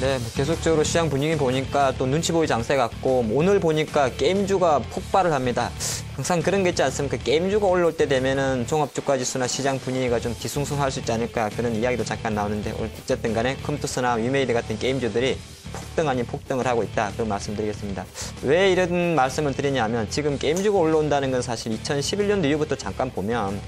네, 계속적으로 시장 분위기 보니까 또 눈치 보이 장세 같고 오늘 보니까 게임주가 폭발을 합니다. 항상 그런 게 있지 않습니까? 게임주가 올라올 때 되면은 종합주가지수나 시장 분위기가 좀 뒤숭숭할 수 있지 않을까 그런 이야기도 잠깐 나오는데 어쨌든 간에 컴투스나 위메이드 같은 게임주들이 폭등 아닌 폭등을 하고 있다. 그런 말씀드리겠습니다. 왜 이런 말씀을 드리냐면 지금 게임주가 올라온다는 건 사실 2011년도 이후부터 잠깐 보면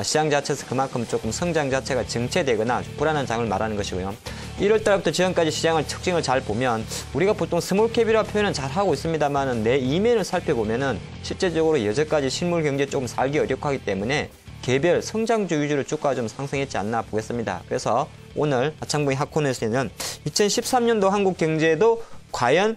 시장 자체에서 그만큼 조금 성장 자체가 정체되거나 불안한 장을 말하는 것이고요. 1월 달부터 지금까지 시장을 특징을 잘 보면 우리가 보통 스몰캡이라고 표현은 잘 하고 있습니다만 내 이면을 살펴보면은 실제적으로 여태까지 실물 경제 조금 살기 어렵하기 때문에 개별 성장주 위주로 주가가 좀 상승했지 않나 보겠습니다. 그래서 오늘 하창봉이 핫코너에서는 2013년도 한국 경제도 과연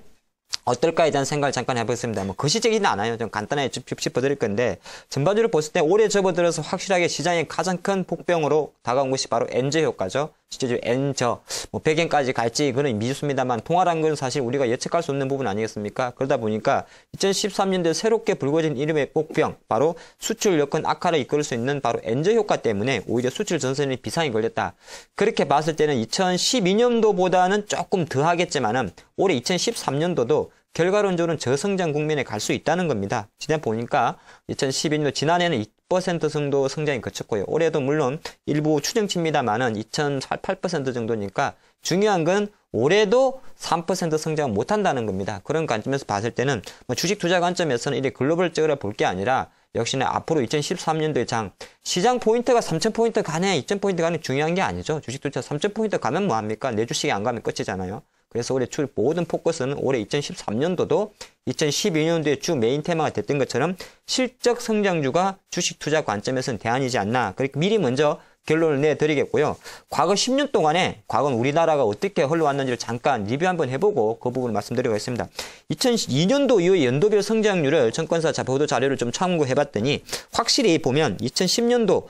어떨까에 대한 생각을 잠깐 해보겠습니다. 뭐 거시적이진 않아요. 좀 간단하게 짚어드릴 건데 전반적으로 봤을 때 올해 접어들어서 확실하게 시장의 가장 큰 폭병으로 다가온 것이 바로 엔저 효과죠. 실제적으로 엔저, 뭐 100엔까지 갈지 그건 미지수입니다만 통화란 건 사실 우리가 예측할 수 없는 부분 아니겠습니까? 그러다 보니까 2013년도에 새롭게 불거진 이름의 폭병, 바로 수출 여건 악화를 이끌 수 있는 바로 엔저 효과 때문에 오히려 수출 전선이 비상이 걸렸다. 그렇게 봤을 때는 2012년도보다는 조금 더 하겠지만은 올해 2013년도도 결과론적으로는 저성장 국면에 갈 수 있다는 겁니다. 지난 보니까 2012년도 지난해는 2% 정도 성장이 거쳤고요. 올해도 물론 일부 추정치입니다만은 2.8% 정도니까 중요한 건 올해도 3% 성장 못한다는 겁니다. 그런 관점에서 봤을 때는 뭐 주식 투자 관점에서는 이래 글로벌적으로 볼 게 아니라 역시나 앞으로 2013년도의 장 시장 포인트가 3,000포인트 가네 2,000포인트 가네 중요한 게 아니죠. 주식 투자 3,000포인트 가면 뭐합니까? 내 주식이 안 가면 끝이잖아요. 그래서 올해 모든 포커스는 올해 2013년도도 2012년도에 주 메인 테마가 됐던 것처럼 실적 성장주가 주식 투자 관점에서는 대안이지 않나. 그렇게 미리 먼저 결론을 내드리겠고요. 과거 10년 동안에 과거 우리나라가 어떻게 흘러왔는지를 잠깐 리뷰 한번 해보고 그 부분을 말씀드리겠습니다. 2002년도 이후의 연도별 성장률을 증권사 보도 자료를 좀 참고해봤더니 확실히 보면 2010년도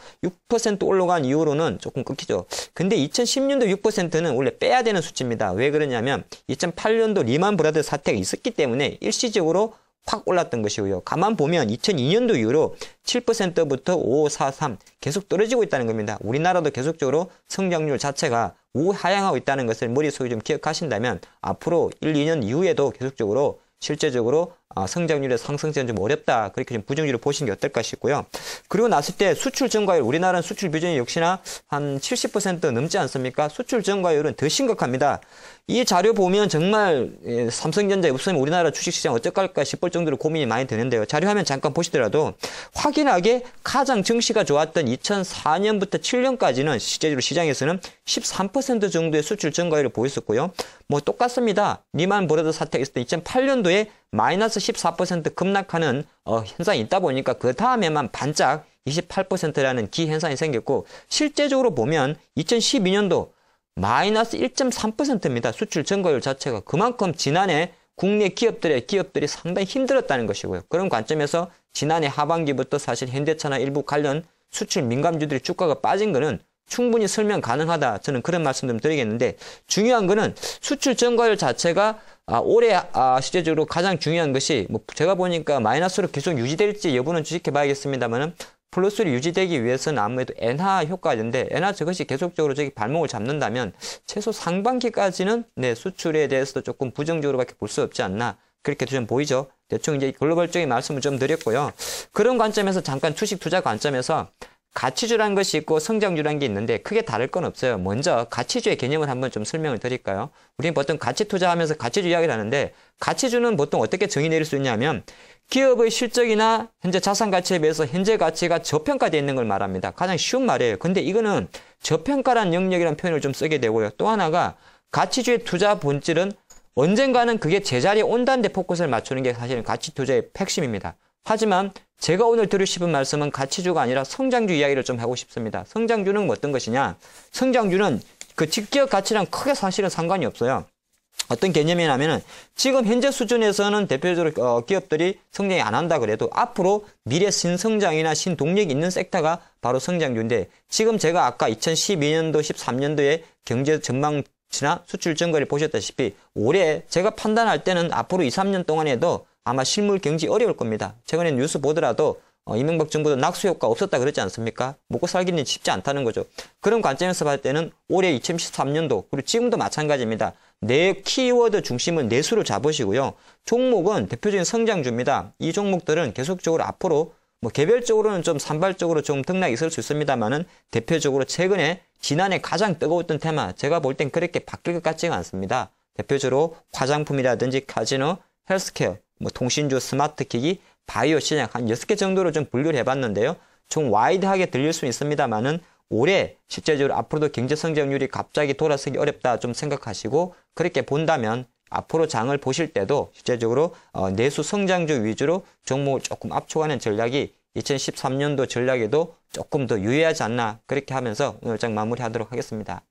6% 올라간 이후로는 조금 끊기죠. 근데 2010년도 6%는 원래 빼야 되는 수치입니다. 왜 그러냐면 2008년도 리만 브라더 사태가 있었기 때문에 일시적으로 확 올랐던 것이고요. 가만 보면 2002년도 이후로 7%부터 5, 4, 3 계속 떨어지고 있다는 겁니다. 우리나라도 계속적으로 성장률 자체가 우하향하고 있다는 것을 머릿속에 좀 기억하신다면 앞으로 1, 2년 이후에도 계속적으로 실제적으로 성장률의 상승세는 좀 어렵다. 그렇게 좀 부정적으로 보시는 게 어떨까 싶고요. 그리고 났을 때 수출 증가율, 우리나라는 수출 비중이 역시나 한 70% 넘지 않습니까? 수출 증가율은 더 심각합니다. 이 자료 보면 정말 삼성전자에 없으면 우리나라 주식시장 어떡할까 싶을 정도로 고민이 많이 되는데요. 자료 화면 잠깐 보시더라도 확연하게 가장 증시가 좋았던 2004년부터 7년까지는 실제로 시장에서는 13% 정도의 수출 증가율을 보였었고요. 뭐 똑같습니다. 리만 브라더 사태가 있을 때 2008년도에 마이너스 14% 급락하는 현상이 있다 보니까 그 다음에만 반짝 28%라는 기현상이 생겼고 실제적으로 보면 2012년도 마이너스 1.3%입니다. 수출 증가율 자체가 그만큼 지난해 국내 기업들이 상당히 힘들었다는 것이고요. 그런 관점에서 지난해 하반기부터 사실 현대차나 일부 관련 수출 민감주들이 주가가 빠진 거는 충분히 설명 가능하다. 저는 그런 말씀 좀 드리겠는데 중요한 거는 수출 증가율 자체가 올해 실제적으로 가장 중요한 것이 뭐 제가 보니까 마이너스로 계속 유지될지 여부는 주식해 봐야겠습니다만은 플러스로 유지되기 위해서는 아무래도 엔화 효과인데 엔화 저것이 계속적으로 저기 발목을 잡는다면 최소 상반기까지는 수출에 대해서도 조금 부정적으로밖에 볼 수 없지 않나 그렇게 좀 보이죠. 대충 이제 글로벌적인 말씀을 좀 드렸고요. 그런 관점에서 잠깐 주식 투자 관점에서 가치주라는 것이 있고 성장주라는 게 있는데 크게 다를 건 없어요. 먼저 가치주의 개념을 한번 좀 설명을 드릴까요? 우리는 보통 가치 투자하면서 가치주 이야기를 하는데 가치주는 보통 어떻게 정의 내릴 수 있냐면 기업의 실적이나 현재 자산 가치에 비해서 현재 가치가 저평가되어 있는 걸 말합니다. 가장 쉬운 말이에요. 근데 이거는 저평가란 영역이라는 표현을 좀 쓰게 되고요. 또 하나가 가치주의 투자 본질은 언젠가는 그게 제자리에 온다는 데 포커스를 맞추는 게 사실은 가치 투자의 핵심입니다. 하지만 제가 오늘 드리고 싶은 말씀은 가치주가 아니라 성장주 이야기를 좀 하고 싶습니다. 성장주는 어떤 것이냐? 성장주는 그 직기업 가치랑 크게 사실은 상관이 없어요. 어떤 개념이냐면은 지금 현재 수준에서는 대표적으로 기업들이 성장이 안 한다 그래도 앞으로 미래 신성장이나 신동력이 있는 섹터가 바로 성장주인데 지금 제가 아까 2012년도 13년도에 경제 전망치나 수출 증가를 보셨다시피 올해 제가 판단할 때는 앞으로 2, 3년 동안에도 아마 실물 경기 어려울 겁니다. 최근에 뉴스 보더라도 이명박 정부도 낙수 효과 없었다 그랬지 않습니까? 먹고 살기는 쉽지 않다는 거죠. 그런 관점에서 봤을 때는 올해 2013년도 그리고 지금도 마찬가지입니다. 내 키워드 중심은 내수를 잡으시고요. 종목은 대표적인 성장주입니다. 이 종목들은 계속적으로 앞으로 뭐 개별적으로는 좀 산발적으로 좀 등락이 있을 수 있습니다만은 대표적으로 최근에 지난해 가장 뜨거웠던 테마 제가 볼 땐 그렇게 바뀔 것 같지가 않습니다. 대표적으로 화장품이라든지 카지노, 헬스케어, 뭐 통신주, 스마트기기, 바이오 시장 한 6개 정도로 좀 분류를 해봤는데요. 좀 와이드하게 들릴 수는 있습니다만은 올해 실제적으로 앞으로도 경제 성장률이 갑자기 돌아서기 어렵다 좀 생각하시고 그렇게 본다면 앞으로 장을 보실 때도 실제적으로 내수 성장주 위주로 종목을 조금 압축하는 전략이 2013년도 전략에도 조금 더 유의하지 않나 그렇게 하면서 오늘 장 마무리하도록 하겠습니다.